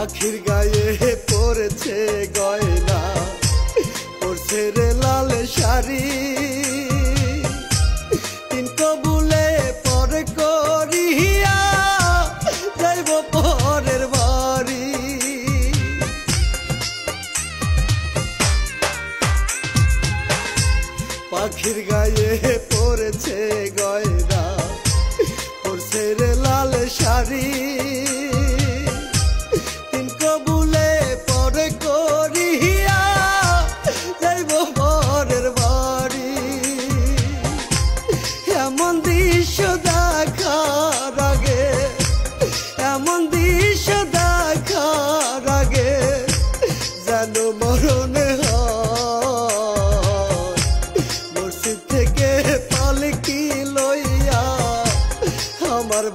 পাখির গায়ে পড়েছে গয়না, পড়ছে রে লাল শাড়ি, তিন কবুলে পর করিয়া যাইব পরের বাড়ি। পাখির গায়ে পড়েছে গয়না, পড়ছে রে লাল শাড়ি, তিন কবুলে পর করিয়া যাইব পরের বাড়ি। এমন দৃশ্য দেখার আগে, এমন দৃশ্য দেখার আগে যেন মরণে হয়। মসজিদ থেকে পালকি লইয়া আমার